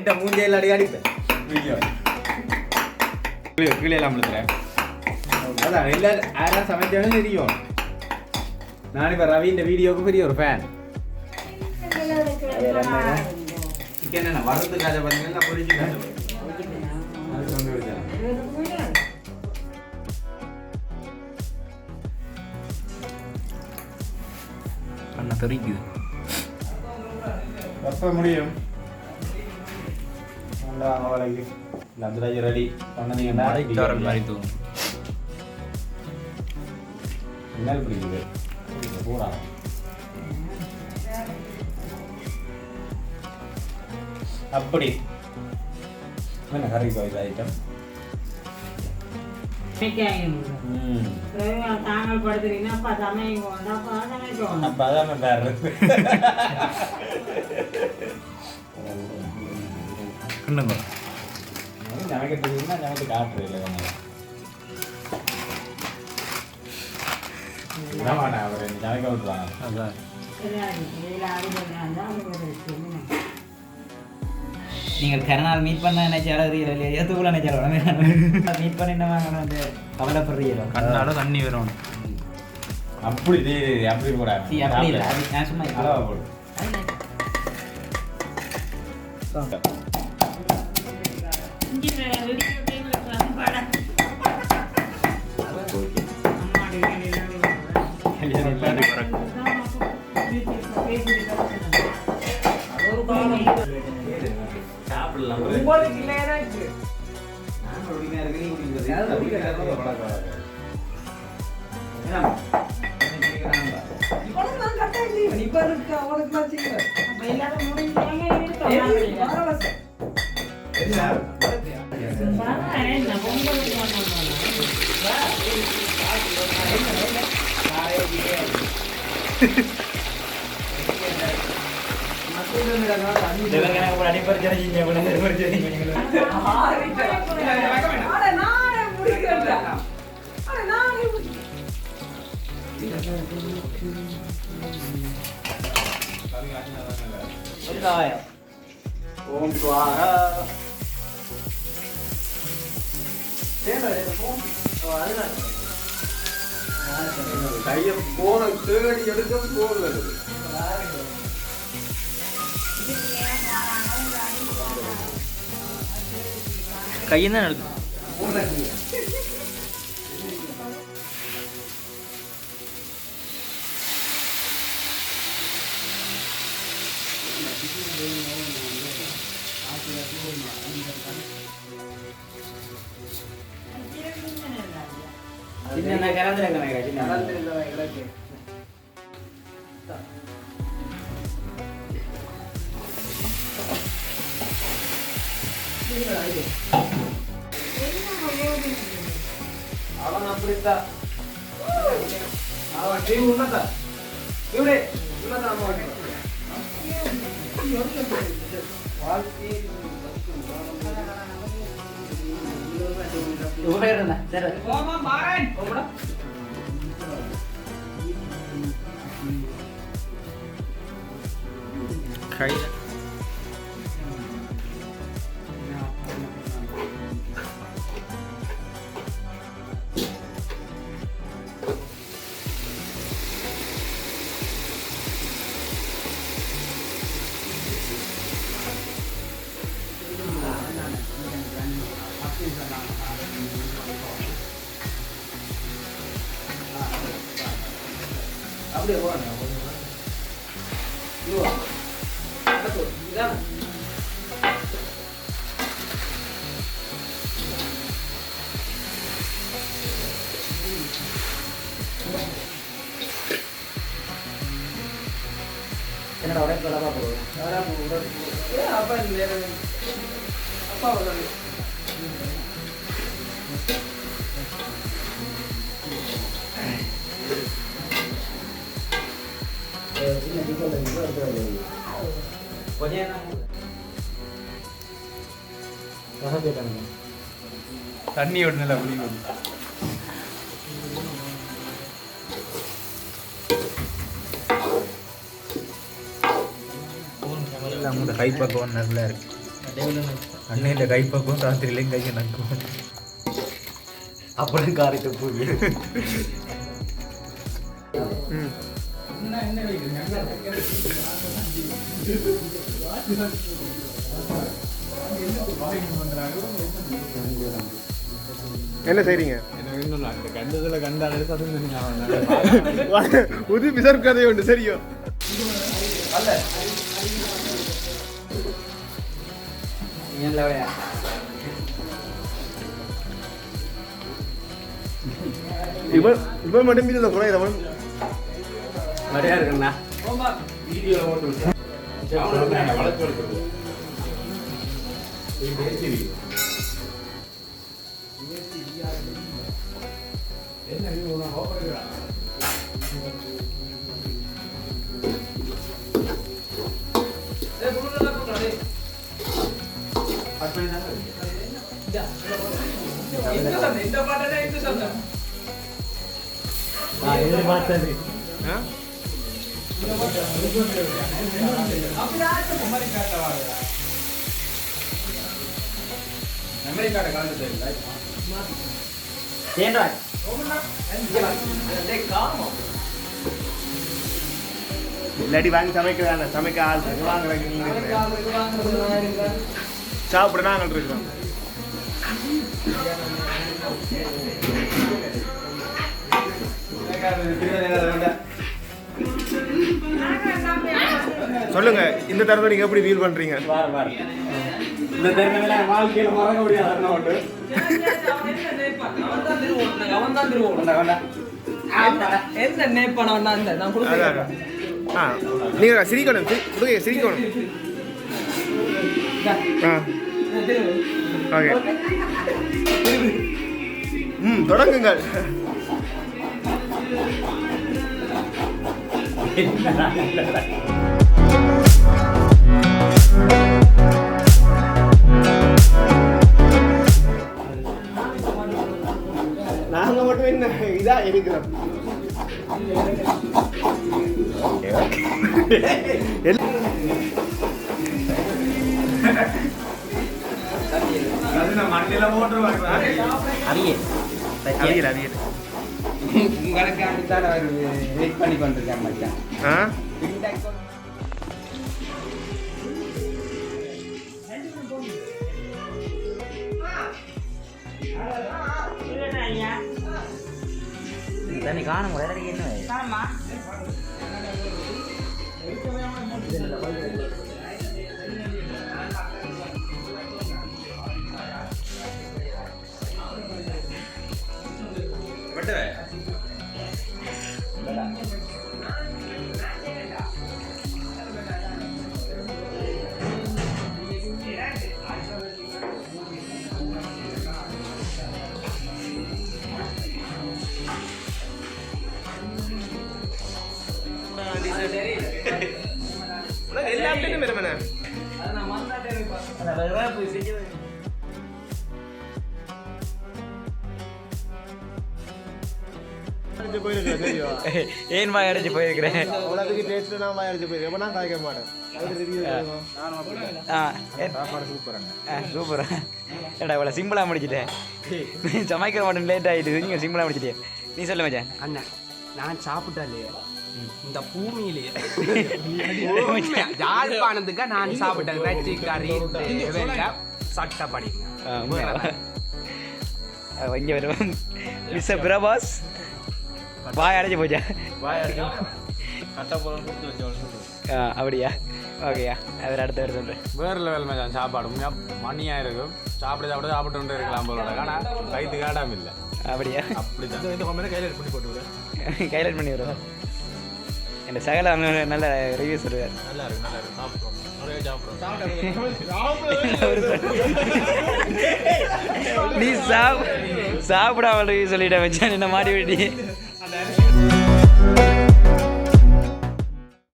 கரெக்டாக மூஞ்சியில் அடி அடிப்பேன் வீடியோ கீழே எல்லாம் விழுத்துறேன். அதான் எல்லாரும் யாரும் சமைச்சாலும் தெரியும். நான் இப்போ ரவி இந்த வீடியோவுக்கு பெரிய ஒரு ஃபேன். சிக்கன் என்ன வரதுக்காக பார்த்தீங்கன்னா பொரிச்சுக்காக அது கொண்டு வச்சேன். பண்ண தெரிக்குது எப்போ முடியும் அவளைக்கு லஞ்சராஜ் ரெடி பண்ணீங்கன்னா மாதிரி தூங்கும். என்ன பிடிக்குது பூரா அப்படி என்ன கறி கோயில் ஐட்டம் தாங்கள் படுத்துறீங்கன்னா அப்பா சமைங்க அப்போ அதான் வேறு நமக்கு தெரியும்னா நமக்கு காற்று இல்லை அவர் சமைக்க விட்டுருவாங்க. அதான் நீங்கள் கரநாள் மீட் பண்ண நினைச்சாலும் இல்லையா தூள நினைச்சாலும் மீட் பண்ணி என்ன வாங்கணும் அந்த கவலைப்படுறீங்களோ கண்ணால தண்ணி வரும் அப்படி அப்படி கூட அப்படி இல்லை அது நான் சும்மா அளவா போடு ஓம் சுவாஹா கையை போன தேடி எடுக்க போர் வருது. கையை தான் எடுக்கும் சின்ன கலந்துருங்க அவன் அப்படித்தான் அவன் டீம் உன்னதா இவரே உன்னதா கை அப்படியே போறேன் என்னடா ஒரே கலவா போடுவோம் அப்பா அப்பா தண்ணி ஒண்ணு அப்படி கை பக்கம் நல்லா இருக்கு அண்ணன் கைப்பக்கம் ராத்திரியிலையும் கையை நக்கும் அப்புறம் காரிட்டு போய் என்ன செய்றீங்க புது பிசர் கதை உண்டு சரியோ இப்ப மட்டும் மீது குறை நிறையா இருக்குண்ணா இல்லாட்டி வாங்கி சமைக்கிறாங்க சமைக்க ஆள் வாங்குறாங்க சாப்பிட நாங்கள் இருக்கிறோம் சொல்லுங்க இந்த தருணம் நீங்க எப்படி ஃபீல் பண்றீங்க இந்த தருணங்கள வாழ்க்கையில மறக்க முடியாது என்ன நேப்பணம் அந்த நான் கொடுக்கிறேன் நீங்க சிரிக்கணும் சிரிக்கணும் ஓகே தொடங்குங்கள் நாங்க மட்டும் என்ன இதா இருக்கிறோம் உங்களுக்கு அப்படித்தான் வெயிட் பண்ணி கொண்டிருக்கேன் மச்சான் தண்ணி காணும் என்ன ஏன் வாய் அடைச்சு போயிருக்கிறேன் சூப்பரா ஏடா இவ்வளோ சிம்பிளா முடிச்சிட்டேன் சமைக்கிற மட்டும் லேட் ஆகிட்டு நீங்க சிம்பிளா முடிச்சிட்டேன் நீ சொல்ல மச்சான் அண்ணா நான் சாப்பிட்டாலே இந்த பூமியிலேயே யாழ்ப்பாணத்துக்கு நான் சாப்பிட்டேன் வெற்றி கறி சட்டப்படிங்க இங்கே வருவோம் மிஸ்டர் பிரபாஸ் வாய் அடைச்சு போச்சா அப்படியா ஓகேயா அவர் அடுத்த பேர் சொல்கிறேன் வேறு லெவல் மேம் சாப்பாடு மணியாக இருக்கும் சாப்பிட்டு இருக்கலாம் போல ஆனால் கைத்து காடாமல் இல்லை அப்படியா அப்படிதான் இந்த கம்பெனி கையில் பண்ணி போட்டு விடுறேன் கைலட் பண்ணி விடுவோம் என் சகல நல்ல ரிவ்யூ சொல்லுவார் நல்லா இருக்கும் சாப்பிட்றோம் நிறைய நீ சாப்பிடாமல் ரிவ்யூ சொல்லிட்டேன் வச்சா என்ன மாடி விட்டி